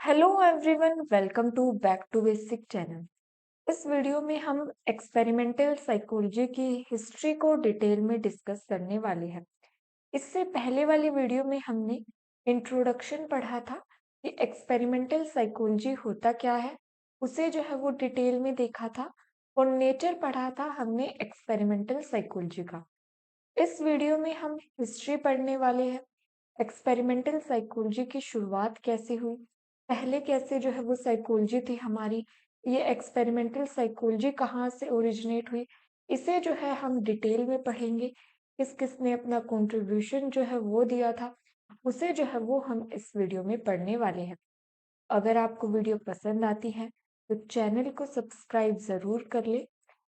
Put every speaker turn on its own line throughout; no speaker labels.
Hello everyone, welcome to back to basic channel. इस video में हम एक्सपेरिमेंटल साइकोलॉजी की हिस्ट्री को डिटेल में डिस्कस करने वाले हैं। इससे पहले वाली वीडियो में हमने इंट्रोडक्शन पढ़ा था कि एक्सपेरिमेंटल साइकोलॉजी होता क्या है, उसे जो है वो डिटेल में देखा था और नेचर पढ़ा था हमने एक्सपेरिमेंटल साइकोलॉजी का। इस वीडियो में हम हिस्ट्री पढ़ने वाले हैं। एक्सपेरिमेंटल साइकोलॉजी की शुरुआत कैसे हुई, पहले कैसे जो है वो साइकोलॉजी थी हमारी, ये एक्सपेरिमेंटल साइकोलॉजी कहाँ से ओरिजिनेट हुई, इसे जो है हम डिटेल में पढ़ेंगे। किस किस ने अपना कंट्रीब्यूशन जो है वो दिया था, उसे जो है वो हम इस वीडियो में पढ़ने वाले हैं। अगर आपको वीडियो पसंद आती है तो चैनल को सब्सक्राइब ज़रूर कर ले।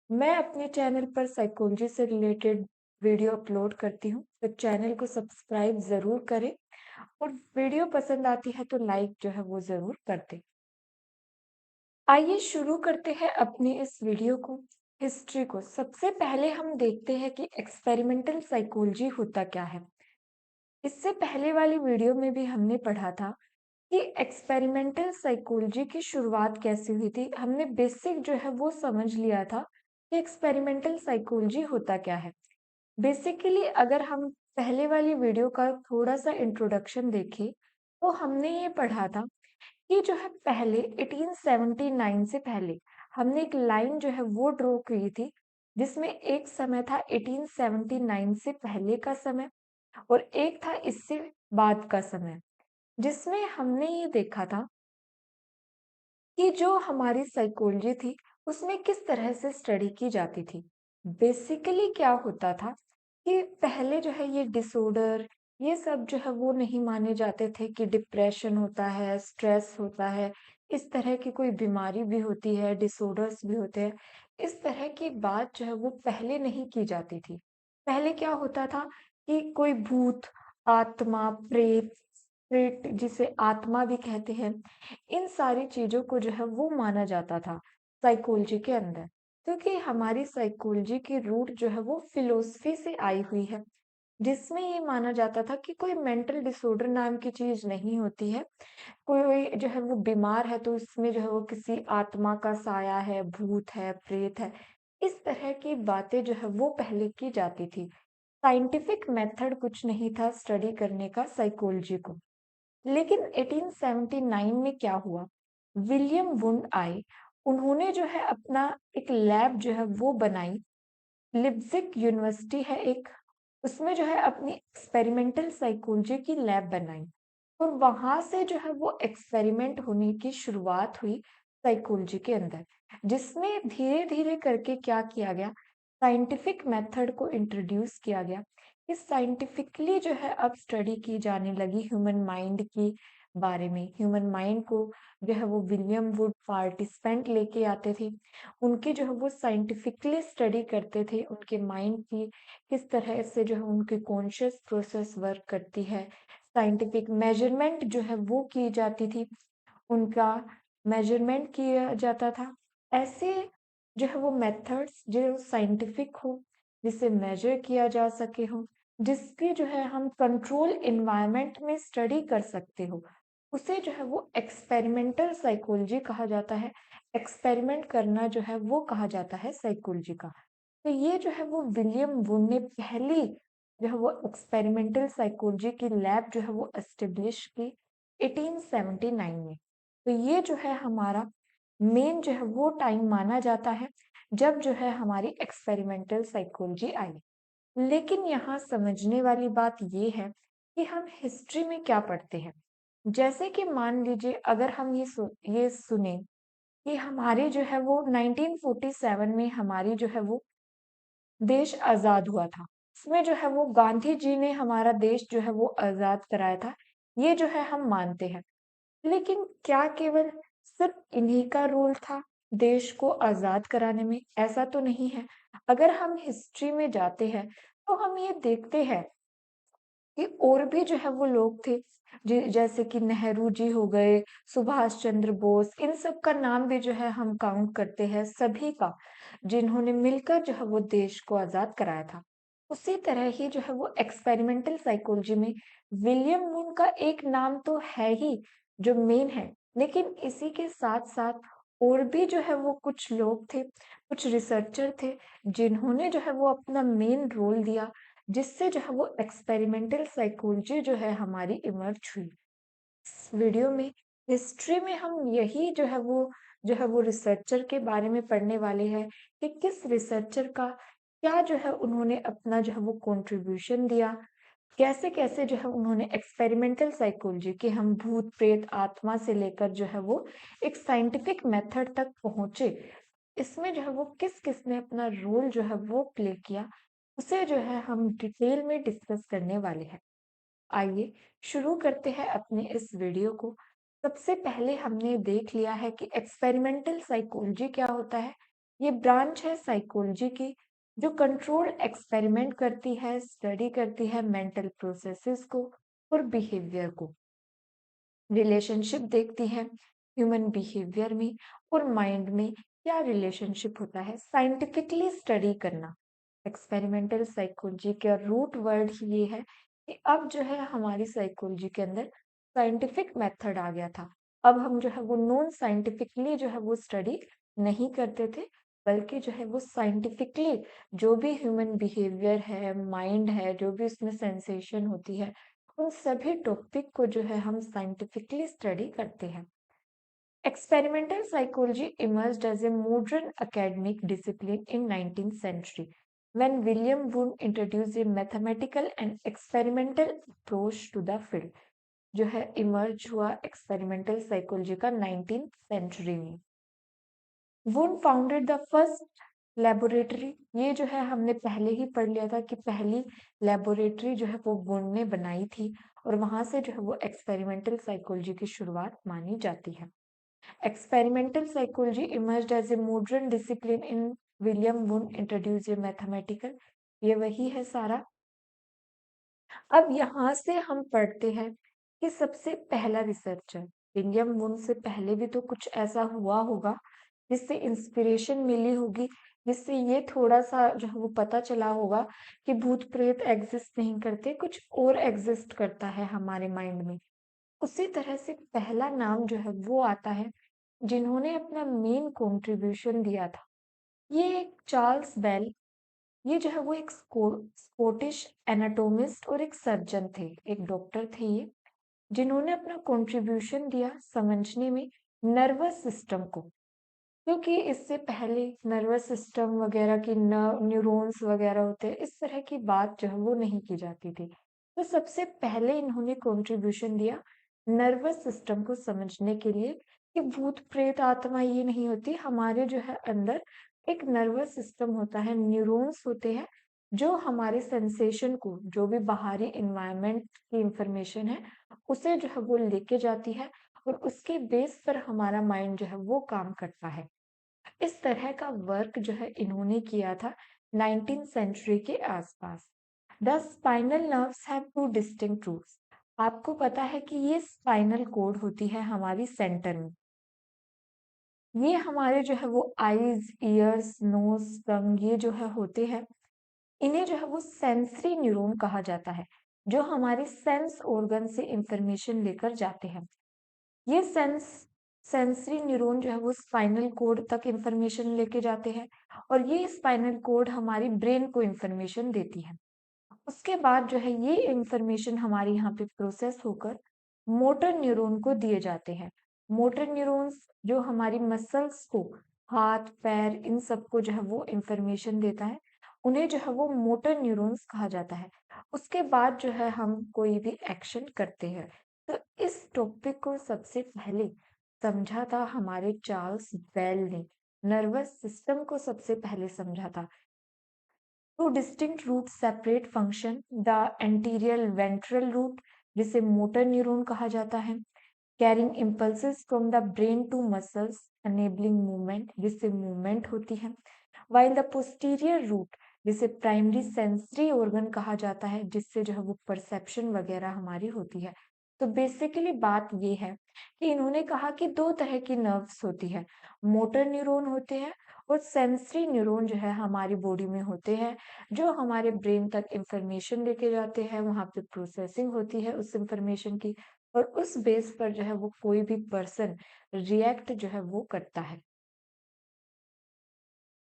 मैं अपने चैनल पर साइकोलॉजी से रिलेटेड वीडियो अपलोड करती हूँ, तो चैनल को सब्सक्राइब ज़रूर करें और वीडियो पसंद आती है तो लाइक जो है वो ज़रूर कर दें। आइए शुरू करते हैं अपनी इस वीडियो को, हिस्ट्री को। सबसे पहले हम देखते हैं कि एक्सपेरिमेंटल साइकोलॉजी होता क्या है। इससे पहले वाली वीडियो में भी हमने पढ़ा था कि एक्सपेरिमेंटल साइकोलॉजी की शुरुआत कैसे हुई थी। हमने बेसिक जो है वो समझ लिया था कि एक्सपेरिमेंटल साइकोलॉजी होता क्या है। बेसिकली अगर हम पहले वाली वीडियो का थोड़ा सा इंट्रोडक्शन देखें तो हमने ये पढ़ा था कि जो है पहले 1879 से पहले हमने एक लाइन जो है वो ड्रॉ की थी, जिसमें एक समय था 1879 से पहले का समय और एक था इससे बाद का समय, जिसमें हमने ये देखा था कि जो हमारी साइकोलॉजी थी उसमें किस तरह से स्टडी की जाती थी। बेसिकली क्या होता था कि पहले जो है ये डिसऑर्डर, ये सब जो है वो नहीं माने जाते थे कि डिप्रेशन होता है, स्ट्रेस होता है, इस तरह की कोई बीमारी भी होती है, डिसऑर्डर्स भी होते हैं। इस तरह की बात जो है वो पहले नहीं की जाती थी। पहले क्या होता था कि कोई भूत, आत्मा, प्रेत, स्पिरिट जिसे आत्मा भी कहते हैं, इन सारी चीज़ों को जो है वो माना जाता था साइकोलॉजी के अंदर, क्योंकि हमारी साइकोलॉजी की रूट जो है वो फिलोसफी से आई हुई है, जिसमें ये माना जाता था कि कोई मेंटल डिसऑर्डर नाम की चीज़ नहीं होती है। कोई जो है वो बीमार है तो इसमें जो है वो किसी आत्मा का साया है, भूत है, प्रेत है। इस तरह की बातें जो है वो पहले की जाती थी। साइंटिफिक मेथड कुछ नहीं था स्टडी करने का साइकोलॉजी को। लेकिन 1879 में क्या हुआ, विलियम वुंड आए, उन्होंने जो है अपना एक लैब जो है वो बनाई। लिप्जिग यूनिवर्सिटी है एक, उसमें जो है अपनी एक्सपेरिमेंटल साइकोलॉजी की लैब बनाई और वहां से जो है वो एक्सपेरिमेंट होने की शुरुआत हुई साइकोलॉजी के अंदर, जिसमें धीरे धीरे करके क्या किया गया, साइंटिफिक मेथड को इंट्रोड्यूस किया गया। इस साइंटिफिकली जो है अब स्टडी की जाने लगी ह्यूमन माइंड की बारे में। ह्यूमन माइंड को जो है वो विलियम वुड पार्टिसिपेंट लेके आते थे, उनकी जो है वो साइंटिफिकली स्टडी करते थे उनके माइंड की, किस तरह से जो है उनकी कॉन्शियस प्रोसेस वर्क करती है। साइंटिफिक मेजरमेंट जो है वो की जाती थी, उनका मेजरमेंट किया जाता था। ऐसे जो है वो मेथड्स जो साइंटिफिक हो, जिसे मेजर किया जा सके हो, जिसकी जो है हम कंट्रोल एनवायरनमेंट में स्टडी कर सकते हो, उसे जो है वो एक्सपेरिमेंटल साइकोलॉजी कहा जाता है। एक्सपेरिमेंट करना जो है वो कहा जाता है साइकोलॉजी का। तो ये जो है वो विलियम वुड ने पहली जो है वो एक्सपेरिमेंटल साइकोलॉजी की लैब जो है वो एस्टेब्लिश की 1879 में। तो ये जो है हमारा मेन जो है वो टाइम माना जाता है जब जो है हमारी एक्सपेरिमेंटल साइकोलॉजी आई। लेकिन यहाँ समझने वाली बात ये है कि हम हिस्ट्री में क्या पढ़ते हैं। जैसे कि मान लीजिए अगर हम ये सुने कि हमारे जो है वो 1947 में हमारी जो है वो देश आज़ाद हुआ था। इसमें जो है वो गांधी जी ने हमारा देश जो है वो आज़ाद कराया था, ये जो है हम मानते हैं। लेकिन क्या केवल सिर्फ इन्हीं का रोल था देश को आज़ाद कराने में? ऐसा तो नहीं है। अगर हम हिस्ट्री में जाते हैं, तो हम ये देखते हैं कि और भी जो है वो लोग थे, जैसे कि नेहरू जी हो गए, सुभाष चंद्र बोस, इन सब का नाम भी जो है हम काउंट करते हैं सभी का, जिन्होंने मिलकर जो है वो देश को आजाद कराया था। उसी तरह ही जो है वो एक्सपेरिमेंटल साइकोलॉजी में विलियम वुड का एक नाम तो है ही, जो मेन है, लेकिन इसी के साथ-साथ और भी जो है वो कुछ लोग थे, कुछ रिसर्चर थे, जिन्होंने जो है वो अपना मेन रोल दिया, जिससे जो है वो एक्सपेरिमेंटल साइकोलॉजी जो है हमारी इमर्ज हुई। इस वीडियो में हिस्ट्री में हम यही जो है वो रिसर्चर के बारे में पढ़ने वाले हैं कि किस रिसर्चर का क्या जो है उन्होंने अपना जो है वो कंट्रीब्यूशन दिया, कैसे-कैसे जो है उन्होंने एक्सपेरिमेंटल साइकोलॉजी कि हम भूत, प्रेत, आत्मा से लेकर जो है वो एक साइंटिफिक मेथड तक पहुँचे। इसमें जो है वो किस-किस ने अपना रोल जो है वो प्ले किया, उसे जो है हम डिटेल में डिस्कस करने वाले हैं। आइए शुरू करते हैं अपने इस वीडियो को। सबसे पहले हमने देख लिया है कि एक्सपेरिमेंटल साइकोलॉजी क्या होता है। ये ब्रांच है साइकोलॉजी की जो कंट्रोल एक्सपेरिमेंट करती है, स्टडी करती है मेंटल प्रोसेसेस को और बिहेवियर को। रिलेशनशिप देखती है ह्यूमन बिहेवियर में और माइंड में क्या रिलेशनशिप होता है, साइंटिफिकली स्टडी करना। एक्सपेरिमेंटल साइकोलॉजी का रूट वर्ड ही ये है कि अब जो है हमारी साइकोलॉजी के अंदर साइंटिफिक मेथड आ गया था। अब हम जो है वो नॉन साइंटिफिकली जो है वो स्टडी नहीं करते थे, बल्कि जो है वो साइंटिफिकली जो भी ह्यूमन बिहेवियर है, माइंड है, जो भी उसमें सेंसेशन होती है, उन सभी टॉपिक को जो है हम साइंटिफिकली स्टडी करते हैं। Experimental psychology emerged as a modern academic discipline in 19th century when William Wundt introduced a mathematical and experimental approach to the field. जो है इमर्ज हुआ एक्सपेरिमेंटल साइकोलॉजी का 19th सेंचुरी में। Wound founded the first laboratory. ये जो है हमने पहले ही पढ़ लिया था कि पहली लेबोरेटरी जो है वो वुंड ने बनाई थी और वहां से जो है वो एक्सपेरिमेंटल साइकोलॉजी की शुरुआत मानी जाती है। Experimental psychology emerged as a modern discipline in William Wundt introduced a mathematical। ये वही है सारा। अब यहाँ से हम पढ़ते हैं कि सबसे पहला रिसर्चर विलियम वुंड से पहले भी तो कुछ ऐसा हुआ होगा जिससे इंस्पिरेशन मिली होगी, जिससे ये थोड़ा सा जो है वो पता चला होगा कि भूत प्रेत एग्जिस्ट नहीं करते, कुछ और एग्जिस्ट करता है हमारे माइंड में। उसी तरह से पहला नाम जो है वो आता है जिन्होंने अपना मेन कंट्रीब्यूशन दिया था। ये एक चार्ल्स बेल, ये जो है वो एक स्कॉटिश एनाटोमिस्ट और एक सर्जन थे, एक डॉक्टर थे ये, जिन्होंने अपना कंट्रीब्यूशन दिया समझने में नर्वस सिस्टम को। क्योंकि इससे पहले नर्वस सिस्टम वगैरह की न्यूरॉन्स वगैरह होते हैं, इस तरह की बात जो है वो नहीं की जाती थी। तो सबसे पहले इन्होंने कंट्रीब्यूशन दिया नर्वस सिस्टम को समझने के लिए कि भूत प्रेत आत्मा ये नहीं होती, हमारे जो है अंदर एक नर्वस सिस्टम होता है, न्यूरॉन्स होते हैं जो हमारे सेंसेशन को, जो भी बाहरी इन्वायरमेंट की इंफॉर्मेशन है, उसे जो है वो लेके जाती है और उसके बेस पर हमारा माइंड जो है वो काम करता है। इस तरह का वर्क जो है इन्होंने किया था 19th सेंचुरी के आसपास। The spinal nerves have two distinct roots. आपको पता है कि ये स्पाइनल कोड होती है हमारी सेंटर में। ये हमारे जो है वो आईज, ईयर्स, नोज, टंग ये जो है होते हैं, इन्हें जो है वो सेंसरी न्यूरॉन कहा जाता है, जो हमारे सेंस ऑर्गन से इंफॉर्मेशन लेकर जाते हैं। ये सेंसरी न्यूरॉन जो है वो स्पाइनल कोड तक इंफॉर्मेशन लेके जाते हैं और ये स्पाइनल कोड हमारी ब्रेन को इंफॉर्मेशन देती है। उसके बाद जो है ये इंफॉर्मेशन हमारे यहाँ पे प्रोसेस होकर मोटर न्यूरॉन को दिए जाते हैं। मोटर न्यूरॉन्स जो हमारी मसल्स को, हाथ पैर इन सबको जो है वो इंफॉर्मेशन देता है, उन्हें जो है वो मोटर न्यूरॉन्स कहा जाता है। उसके बाद जो है हम कोई भी एक्शन करते हैं। तो इस टॉपिक को सबसे पहले समझा था हमारे चार्ल्स बेल ने, नर्वस सिस्टम को सबसे पहले समझा था। Two distinct routes separate function, the anterior ventral route जिसे मोटर न्यूरॉन कहा जाता है, carrying impulses from the brain to muscles, enabling movement जिससे मूवमेंट होती है, while the posterior route जिसे प्राइमरी सेंसरी ऑर्गन कहा जाता है, जिससे जो है वो परसेप्शन वगैरह हमारी होती है। तो बेसिकली बात ये है कि इन्होंने कहा कि दो तरह की नर्व्स होती है, मोटर न्यूरॉन होते हैं और सेंसरी न्यूरॉन जो है हमारी बॉडी में होते हैं, जो हमारे ब्रेन तक इंफॉर्मेशन लेके जाते हैं, वहां पे प्रोसेसिंग होती है उस इंफॉर्मेशन की। और उस बेस पर जो है वो कोई भी पर्सन रिएक्ट जो है वो करता है।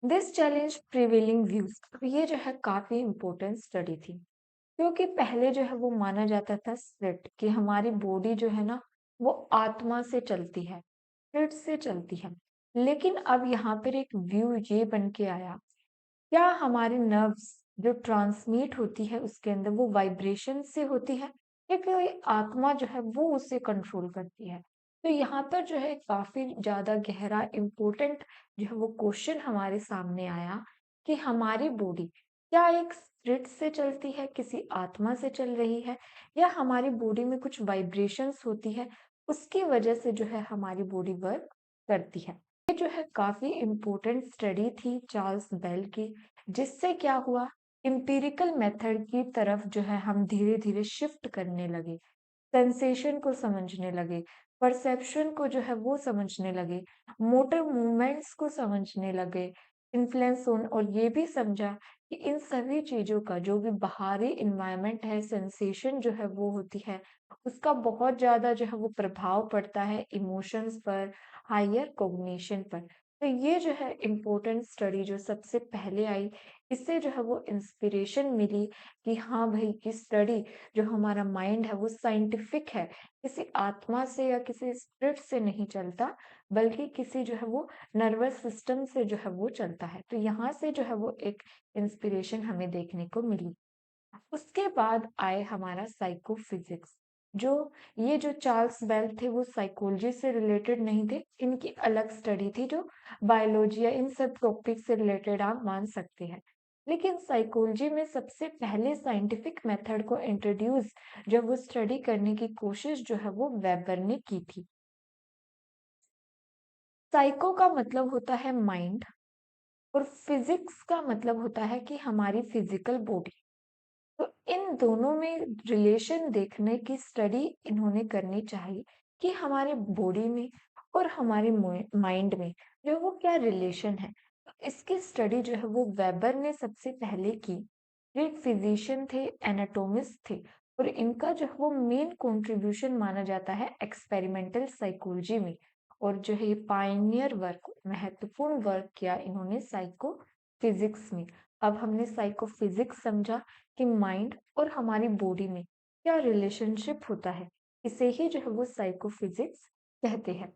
This challenge prevailing views. अब ये जो है काफी इम्पोर्टेंट स्टडी थी, क्योंकि पहले जो है वो माना जाता था स्पिरिट, कि हमारी बॉडी जो है ना वो आत्मा से चलती है, स्पिरिट से चलती है। लेकिन अब यहाँ पर एक व्यू ये बन के आया, क्या हमारे नर्व्स जो ट्रांसमिट होती है उसके अंदर वो वाइब्रेशन से होती है, या कोई आत्मा जो है वो उसे कंट्रोल करती है। तो यहाँ पर जो है काफी ज्यादा गहरा इम्पोर्टेंट जो है वो क्वेश्चन हमारे सामने आया, कि हमारी बॉडी क्या एक स्पिरिट से चलती है, किसी आत्मा से चल रही है, या हमारी बॉडी में कुछ वाइब्रेशंस होती है, उसकी वजह से जो है हमारी बॉडी वर्क करती है। ये जो है काफी इम्पोर्टेंट स्टडी थी चार्ल्स बेल की, जिससे क्या हुआ, एम्पिरिकल मेथड की तरफ जो है हम धीरे धीरे शिफ्ट करने लगे, सेंसेशन को समझने लगे, परसेप्शन को जो है वो समझने लगे, मोटर मूवमेंट्स को समझने लगे, इन्फ्लुएंस ऑन, और ये भी समझा कि इन सभी चीजों का जो भी बाहरी इन्वायरमेंट है, सेंसेशन जो है वो होती है, उसका बहुत ज्यादा जो है वो प्रभाव पड़ता है इमोशंस पर, हायर कॉग्निशन पर। तो ये जो है इम्पोर्टेंट स्टडी जो सबसे पहले आई, इससे जो है वो इंस्पिरेशन मिली कि हाँ भाई, की स्टडी जो हमारा माइंड है वो साइंटिफिक है, किसी आत्मा से या किसी स्पिरिट से नहीं चलता, बल्कि किसी जो है वो नर्वस सिस्टम से जो है वो चलता है। तो यहाँ से जो है वो एक इंस्पिरेशन हमें देखने को मिली। उसके बाद आए हमारा साइकोफिजिक्स। जो ये जो चार्ल्स बेल थे वो साइकोलॉजी से रिलेटेड नहीं थे, इनकी अलग स्टडी थी जो बायोलॉजी या इन सब टॉपिक से रिलेटेड आप मान सकते हैं। लेकिन साइकोलॉजी में सबसे पहले साइंटिफिक मेथड को इंट्रोड्यूस जब वो स्टडी करने की कोशिश जो है वो वेबर ने की थी। साइको का मतलब होता है माइंड, और फिजिक्स का मतलब होता है कि हमारी फिजिकल बॉडी। तो इन दोनों में रिलेशन देखने की स्टडी इन्होंने करनी चाहिए, कि हमारे बॉडी में और हमारे माइंड में जो वो क्या रिलेशन है। तो इसकी स्टडी जो है वो वेबर ने सबसे पहले की। ये फिजिशियन थे, एनाटोमिस्ट थे, और इनका जो है वो मेन कंट्रीब्यूशन माना जाता है एक्सपेरिमेंटल साइकोलॉजी में। और जो है पायनियर वर्क, महत्वपूर्ण वर्क किया इन्होंने साइको फिजिक्स में। अब हमने साइको फिजिक्स समझा कि माइंड और हमारी बॉडी में क्या रिलेशनशिप होता है, इसे ही जो है वो साइकोफिजिक्स कहते हैं।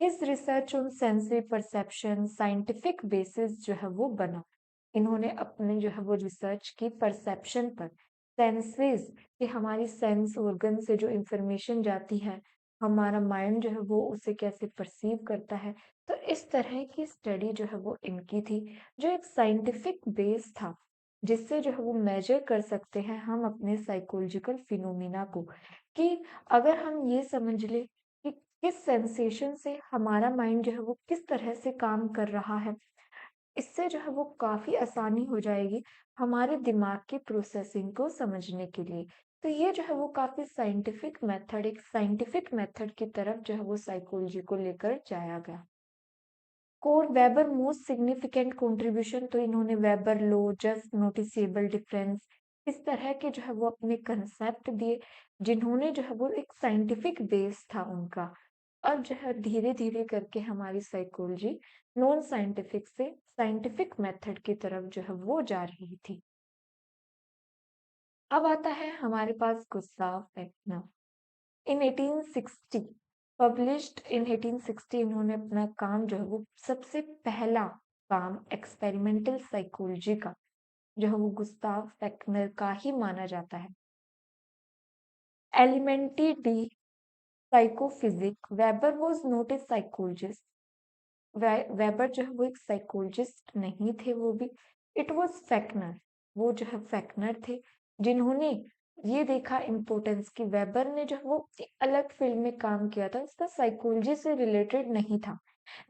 इस research on sensory perception scientific basis जो है वो बना। इन्होंने अपने जो है वो रिसर्च की परसेप्शन पर, सेंसेस, कि हमारी सेंस ऑर्गन से जो इंफॉर्मेशन जाती है, हमारा माइंड जो है वो उसे कैसे परसीव करता है। तो इस तरह की स्टडी जो है वो इनकी थी, जो एक साइंटिफिक बेस था, जिससे जो है वो मेजर कर सकते हैं हम अपने साइकोलॉजिकल फिनोमिना को, कि अगर हम ये समझ ले कि किस सेंसेशन से हमारा माइंड जो है वो किस तरह से काम कर रहा है, इससे जो है वो काफी आसानी हो जाएगी हमारे दिमाग की प्रोसेसिंग को समझने के लिए। तो ये जो है वो काफी साइंटिफिक मेथड, एक साइंटिफिक मेथड की तरफ जो है वो साइकोलॉजी को लेकर जाया गया। Core weber most significant contribution, तो इन्होंने वेबर लो, जस्ट नोटिसेबल डिफरेंस, इस तरह के जो है वो अपने कंसेप्ट दिए, जिन्होंने जो है वो एक साइंटिफिक बेस था उनका। अब जो है धीरे धीरे करके हमारी साइकोलॉजी नॉन साइंटिफिक से साइंटिफिक मेथड की तरफ जो है वो जा रही थी। अब आता है हमारे पास गुस्ताव एंटनर। इन 1860 पब्लिश्ड, इन 1860 इन्होंने अपना काम जो है वो सबसे पहला काम एक्सपेरिमेंटल साइकोलॉजी का जो है वो गुस्ताव फेक्नर का ही माना जाता है। Elemente der Psychophysik, Weber was not a psychologist. Weber जो है वो एक साइकोलॉजिस्ट नहीं थे, वो भी इट वाज फेक्नर, वो जो है फेक्नर थे, जिन्होंने ये देखा इम्पोर्टेंस की वेबर ने जो है वो एक अलग फील्ड में काम किया था, उसका साइकोलॉजी से रिलेटेड नहीं था।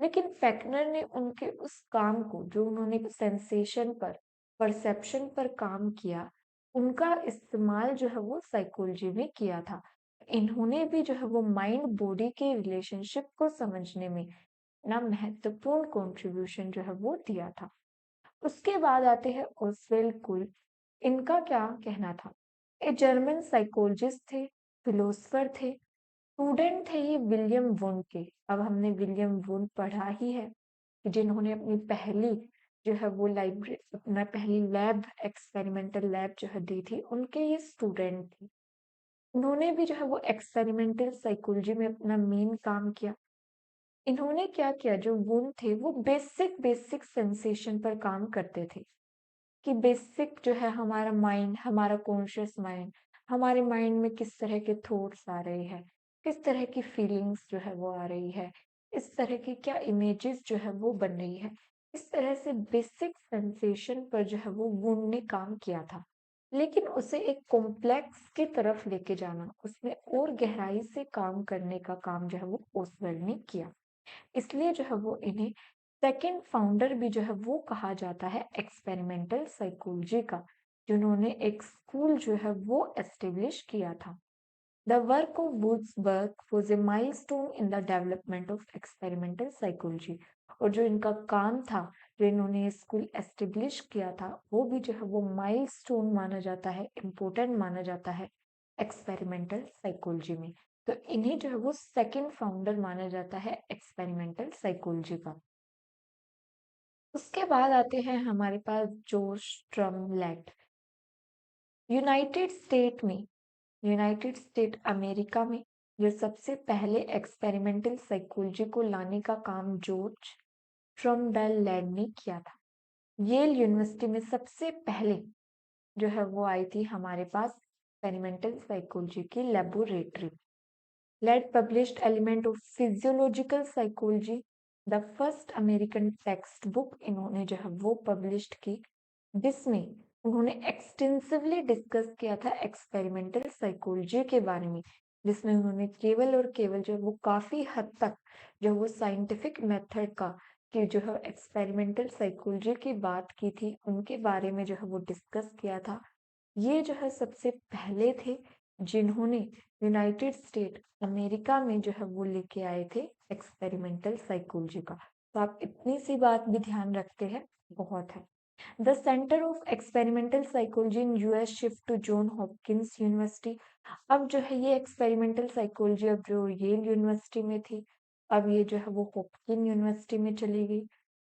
लेकिन फेक्नर ने उनके उस काम को, जो उन्होंने सेंसेशन पर, परसेप्शन पर काम किया, उनका इस्तेमाल जो है वो साइकोलॉजी में किया था। इन्होंने भी जो है वो माइंड बॉडी के रिलेशनशिप को समझने में ना महत्वपूर्ण कंट्रीब्यूशन जो है वो दिया था। उसके बाद आते हैं ओस्वेल कुल। इनका क्या कहना था, ये जर्मन साइकोलॉजिस्ट थे, फिलोसफर थे, स्टूडेंट थे ये विलियम वुंड के। अब हमने विलियम वुंड पढ़ा ही है कि जिन्होंने अपनी पहली जो है वो लाइब्रेरी अपना पहली लैब एक्सपेरिमेंटल लैब जो है दी थी, उनके ये स्टूडेंट थे। उन्होंने भी जो है वो एक्सपेरिमेंटल साइकोलॉजी में अपना मेन काम किया। इन्होंने क्या किया, जो वुंड थे वो बेसिक बेसिक सेंसेशन पर काम करते थे कि बेसिक जो है हमारा माइंड, हमारा कॉन्शियस माइंड, हमारे माइंड में किस तरह के थॉट्स आ रहे हैं, किस तरह की फीलिंग्स जो है वो आ रही है, इस तरह की क्या इमेजेस जो है वो बन रही है। इस तरह से बेसिक सेंसेशन पर जो है वो वुंड ने काम किया था। लेकिन उसे एक कॉम्प्लेक्स की तरफ लेके जाना, उसमें और गहराई से काम करने का काम जो है वो ओसवेल ने किया। इसलिए जो है वो इन्हें सेकंड फाउंडर भी जो है वो कहा जाता है एक्सपेरिमेंटल साइकोलॉजी का, जिन्होंने एक स्कूल जो है वो एस्टेब्लिश किया था। The work of Wurzburg was a milestone in the development of experimental psychology. और जो इनका काम था, जो इन्होंने स्कूल एस्टेब्लिश किया था, वो भी जो है वो माइलस्टोन माना जाता है, इम्पोर्टेंट माना जाता है एक्सपेरिमेंटल साइकोलॉजी में। तो इन्हें जो है वो सेकंड फाउंडर माना जाता है एक्सपेरिमेंटल साइकोलॉजी का। उसके बाद आते हैं हमारे पास जॉर्ज स्ट्रमलेट। यूनाइटेड स्टेट में, यूनाइटेड स्टेट अमेरिका में जो सबसे पहले एक्सपेरिमेंटल साइकोलॉजी को लाने का काम जॉर्ज स्ट्रमडेल ने किया था। येल यूनिवर्सिटी में सबसे पहले जो है वो आई थी हमारे पास एक्सपेरिमेंटल साइकोलॉजी की laboratory. Ladd published element of physiological psychology, the first American textbook इन्होंने जो है वो पब्लिश्ड की, जिसमें उन्होंने एक्सटेंसिवली डिस्कस किया था एक्सपेरिमेंटल साइकोलॉजी के बारे में, जिसमें उन्होंने केवल और केवल जो वो काफी हद तक जो वो साइंटिफिक मेथड का कि जो है एक्सपेरिमेंटल साइकोलॉजी की बात की थी, उनके बारे में जो है वो डिस्कस किया था। ये जो है सबसे पहले थे जिन्होंने यूनाइटेड स्टेट अमेरिका में जो है वो लेके आए थे एक्सपेरिमेंटल साइकोलॉजी का। तो आप इतनी सी बात भी ध्यान रखते हैं, बहुत है। The centre of experimental psychology in US shift to John Hopkins University. अब जो है ये एक्सपेरिमेंटल साइकोलॉजी अब जो येल यूनिवर्सिटी में थी, अब ये जो है वो हॉपकिन यूनिवर्सिटी में चली गई,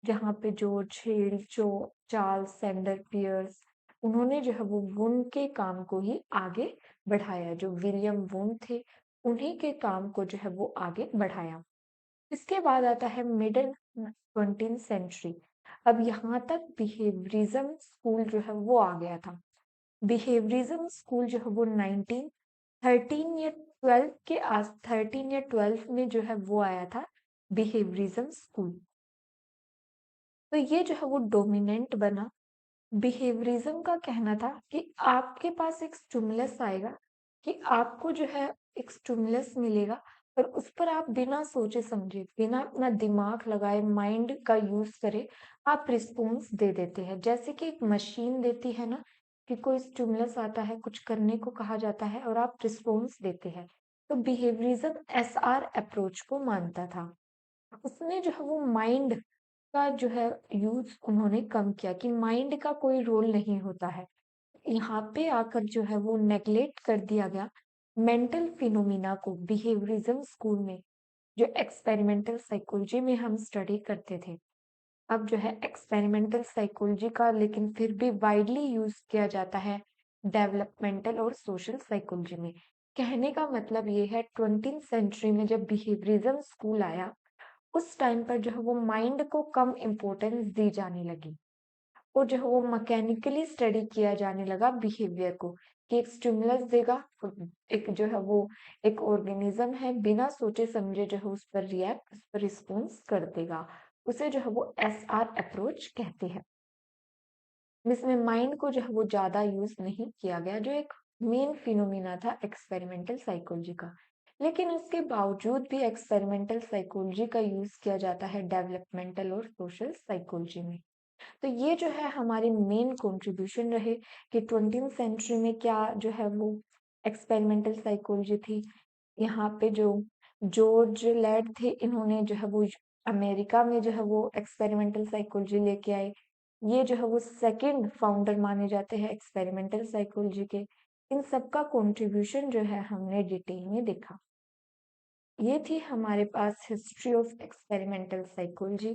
जहाँ पे जॉर्ज हेल, जो चार्ल्स सेंडर पियर्स, उन्होंने जो है वो वुंड के काम को ही आगे बढ़ाया। जो विलियम वुंड थे, उन्हीं के काम को जो है वो आगे बढ़ाया। इसके बाद आता है मिडल 20th सेंचुरी। अब यहाँ तक बिहेवियरिज्म स्कूल जो है वो आ गया था। बिहेवियरिज्म स्कूल जो है वो 1913 या 12 के आस 13 या 12 में जो है वो आया था बिहेवियरिज्म स्कूल। तो ये जो है वो डोमिनेंट बना। बिहेवियरिज्म का कहना था कि आपके पास एक स्टिमुलस आएगा, कि आपको जो है एक स्टिमुलस मिलेगा, और उस पर आप बिना सोचे समझे, बिना अपना दिमाग लगाए, माइंड का यूज करे, आप रिस्पॉन्स दे देते हैं। जैसे कि एक मशीन देती है ना, कि कोई स्टिमुलस आता है, कुछ करने को कहा जाता है और आप रिस्पॉन्स देते हैं। तो बिहेवियरिज्म एसआर अप्रोच को मानता था। उसने जो है वो माइंड का जो है यूज उन्होंने कम किया, कि माइंड का कोई रोल नहीं होता है। यहाँ पे आकर जो है वो नेग्लेक्ट कर दिया गया मेंटल फिनोमिना को। बिहेवियरिज्म स्कूल में जो एक्सपेरिमेंटल साइकोलॉजी में हम स्टडी करते थे, अब जो है एक्सपेरिमेंटल साइकोलॉजी का लेकिन फिर भी वाइडली यूज किया जाता है डेवलपमेंटल और सोशल साइकोलॉजी में। कहने का मतलब ये है 20th सेंचुरी में जब बिहेवियरिज्म स्कूल आया, उस टाइम पर जो है वो माइंड को कम इम्पोर्टेंस दी जाने लगी, और जो है वो मैकेनिकली स्टडी किया जाने लगा बिहेवियर को, कि एक स्टिमुलस देगा, एक जो है वो एक ऑर्गेनिज्म है, बिना सोचे समझे जो है उस पर रिएक्ट, उस पर रिस्पॉन्स कर देगा। उसे जो है वो एसआर अप्रोच कहते हैं, जिसमें माइंड को जो है वो ज्यादा यूज नहीं किया गया, जो एक मेन फिनोमिना था एक्सपेरिमेंटल साइकोलॉजी का। लेकिन उसके बावजूद भी एक्सपेरिमेंटल साइकोलॉजी का यूज किया जाता है डेवलपमेंटल और सोशल साइकोलॉजी में। तो ये जो है हमारे मेन कंट्रीब्यूशन रहे कि 20th सेंचुरी में क्या जो है वो एक्सपेरिमेंटल साइकोलॉजी थी। यहाँ पे जो जॉर्ज लैड थे, इन्होंने जो है वो अमेरिका में जो है वो एक्सपेरिमेंटल साइकोलॉजी लेके आए। ये जो है वो सेकंड फाउंडर माने जाते हैं एक्सपेरिमेंटल साइकोलॉजी के। इन सबका कंट्रीब्यूशन जो है हमने डिटेल में देखा। ये थी हमारे पास हिस्ट्री ऑफ एक्सपेरिमेंटल साइकोलॉजी।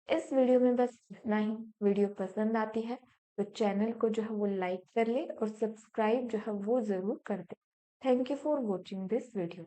इस वीडियो में बस इतना ही। वीडियो पसंद आती है तो चैनल को जो है वो लाइक कर ले और सब्सक्राइब जो है वो ज़रूर कर दे। Thank you for watching this video.